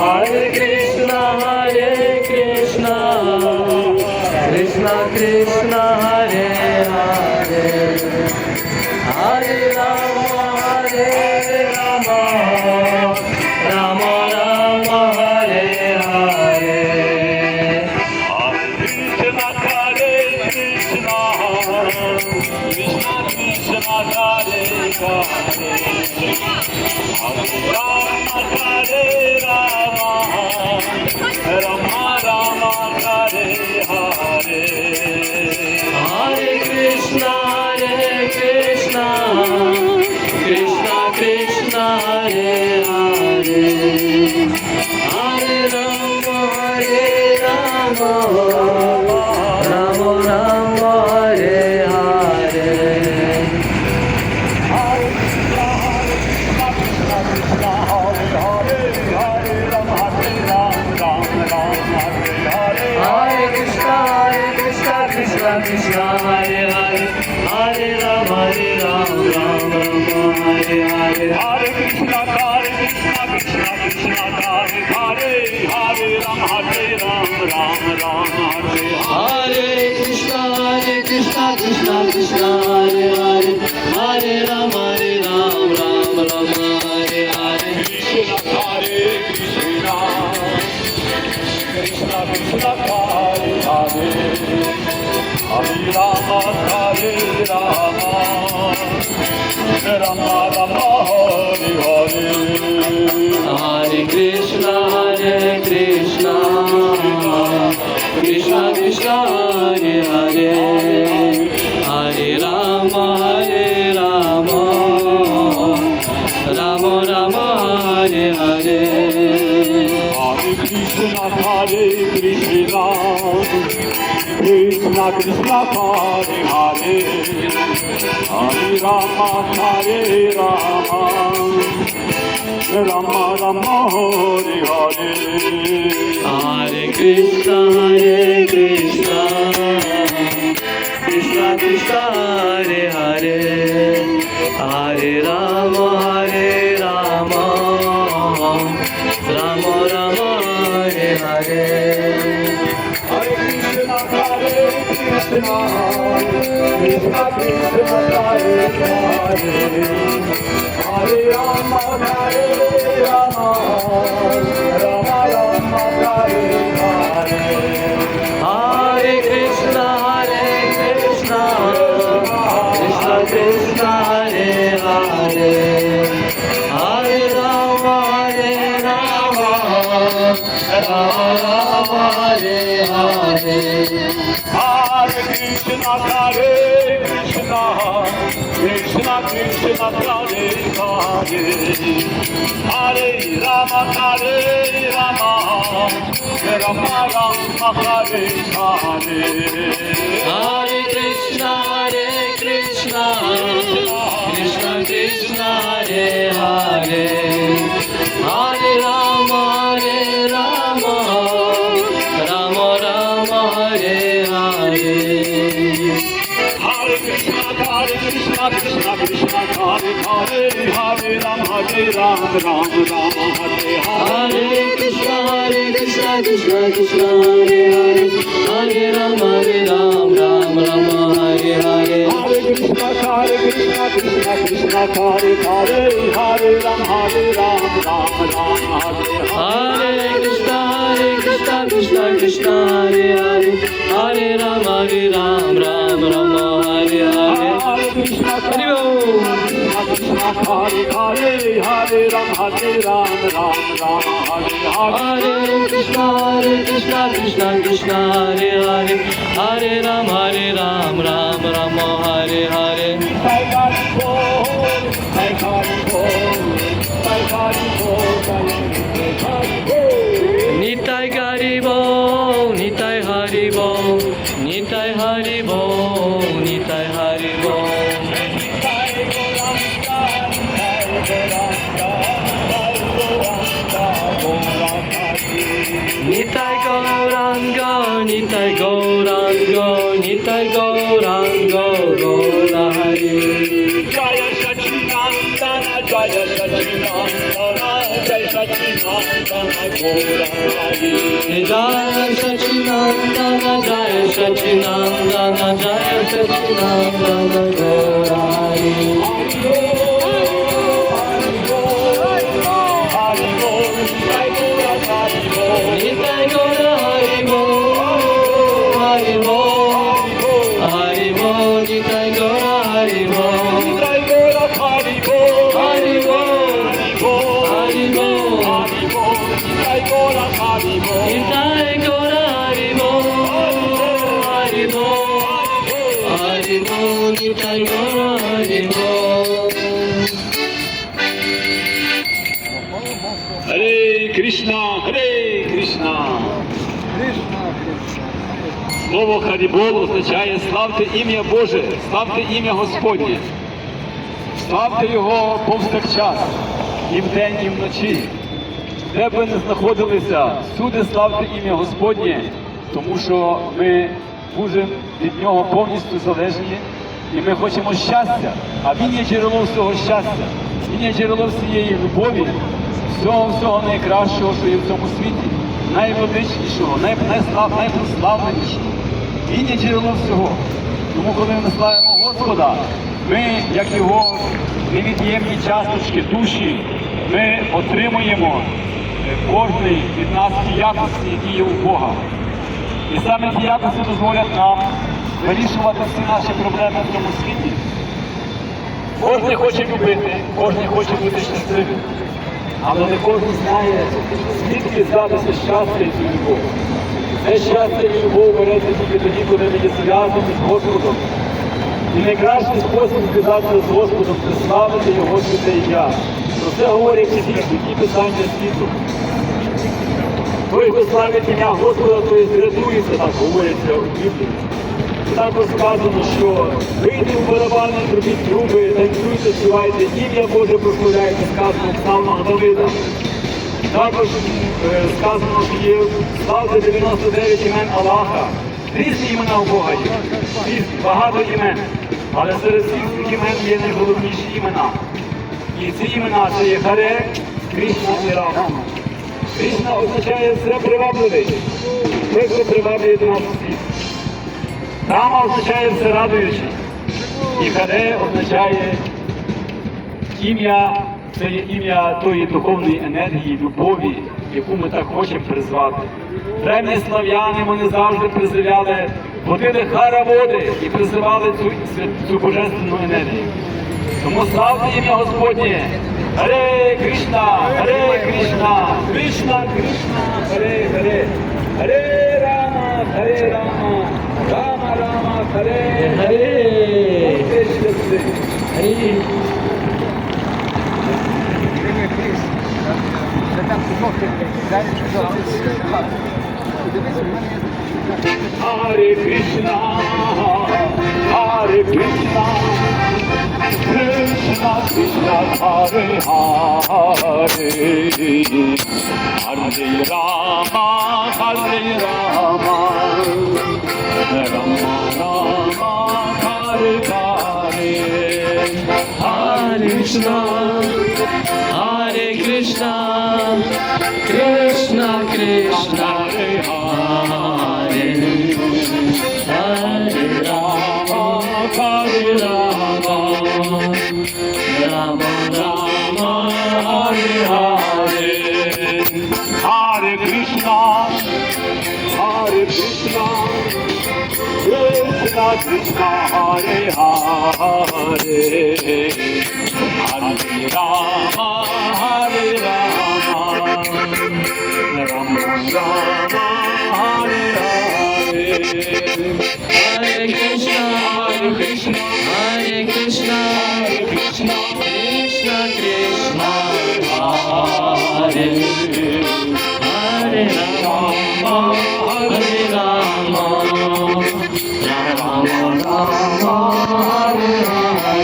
Hare Krishna, Krishna Krishna, Hare Hare, Hare Rama, Rama Rama, Hare Hare. Hare Krishna, Krishna Krishna, Hare Hare, Hare Rama, Rama Rama, Hare Hare. Hare Krishna, Krishna Krishna, Hare Hare, Hare Rama, Rama Rama, Hare Hare. Hare Krishna, Krishna Krishna, Hare Hare, Hare Rama, Rama Rama, Hare Hare. Hare Krishna, Krishna Krishna, Hare Hare, Hare Rama, Rama Rama, Hare Hare. Krishna, Hare Krishna, Krishna Krishna, Hare Hare, Hare Rama, Rama Rama, Hare Hare. Hare Krishna, Krishna Krishna, Hare Hare, Hare Rama, Rama Rama, Hare Hare. Hare Krishna, Krishna Krishna, Hare Hare, Hare Rama, Rama Rama, Hare Hare. Hare Krishna, Krishna Krishna, Hare Hare, Hare Rama, Rama Rama, Hare Hare. Hare Krishna, Krishna Krishna, Hare Hare, Hare Rama, Rama Rama, Hare Hare. Hare Krishna, Krishna Krishna, Hare Hare, Hare Rama, Rama Hare Hare. Hare Krishna, Krishna Krishna, Hare Hare, Hare Rama, Rama Rama, Hare Hare. Hare Krishna, Krishna Krishna, Hare Hare, Hare Rama, Rama Rama, Hare Hare. Hare Krishna, Krishna Krishna, Hare Hare, Hare Rama, Rama Rama, Hare Hare. Hare Krishna, Krishna Krishna, Hare Hare, Hare Rama, Rama Rama, Hare Hare. Hare Krishna, Krishna Krishna, Hare Hare, Hare Rama, Rama Rama, Hare Hare. Hare Krishna, Krishna Krishna, Hare Hare, Hare Rama, Rama Rama, Hare Hare. Hare Krishna, Hare Bol. Krishna Hare Hare, Hare Rama, Rama Hare Hare. Hare Krishna, Krishna Krishna, Hare Hare, Hare Rama, Rama Rama, Hare Hare. Jai Hari Bol, Jai Hari Bol, Jai Hari Bol, Jai Hari Bol. Nitai Hari Bol, Nitai Hari Bol, Nitai Hari Bol, Nitai Hari Bol. Nitai Gauranga, Nitai Gauranga, Nitai Gauranga, Gaura Hari. Jaya Sachi Sachinandana Jaya Sachinandana Gaurari Nitai Gaura Haribo Haribo Haribo Nitai Gaura Haribo Haribo Haribo Nitai Gaura Haribo Haribo Nitai Gaura Haribo Hare Krishna, Hare Krishna. Слово Харібол означає славте ім'я Боже, славте ім'я Господнє. Славте Його повсякчас, і вдень, і вночі. Де б ви не знаходилися, всюди славте ім'я Господнє, тому що ми дуже від Нього повністю залежні, і ми хочемо щастя, а Він є джерелом всього щастя, Він є джерелом всієї любові, всього найкращого, що є в цьому світі, найвеличнішого, найпрославленішого. Він є джерелом всього. Тому, коли ми славимо Господа, ми, як Його невід'ємні часточки душі, ми отримуємо кожний від нас ті якості, які є у Бога. І саме ті якості дозволять нам вирішувати всі наші проблеми в цьому світі. Кожен хоче любити, кожен хоче бути щасливим. Але не кожен знає, звідки взятися щастя і любов. Це щастя і любов береться тільки тоді, коли ми є зв'язані з Господом. І найкращий спосіб зв'язатися з Господом – це славити Його святе ім'я. Про це говорять всі святі писання світу. Той, хто славить ім'я Господа, той зрятується, так говориться у Біблії. Також сказано, що вийди в барабани, зробіть труби, танцюйте, співайте, ім'я Боже прославляйте, сказано в псалмах Давида. Також сказано, що є славте 99 імен Аллаха. Різні імена у Бога є, різні, багато імен. Але серед всіх цих імен є найголовніші імена. І ці імена це є Харе, Кришна і Рама. Кришна означає все привабливий, той, хто приваблює до нас світ. Рама означає все радуючий. І Харе означає ім'я, це є ім'я тої духовної енергії, любові, яку ми так хочемо призвати. Древні слав'яни, вони завжди призивали, водили хараводи і призивали цю божественну енергію. Тому славте ім'я Господнє! Харе Кришна, Харе Кришна, Кришна Кришна, Харе Харе, Харе Рама, Харе Рама, Рама Рама, Харе Харе. Будьте щасливі. Харе Кришна, Харе Кришна, Krishna Krishna Hare Hare, Hare Rama Hare Rama, Rama Rama Hare Hare, Hare Krishna, Hare Krishna, Krishna Krishna, Hare Hare, Hare Rama, Hare Rama, Rama Rama, Hare Hare, Hare Krishna, Hare Krishna, Krishna Krishna Hare Hare, Hare Rama, Hare Rama, Rama Rama, Hare Hare. Hare Krishna, Hare Krishna, Hare Krishna, Hare Krishna, Krishna Krishna, Hare Hare, Hare Rama.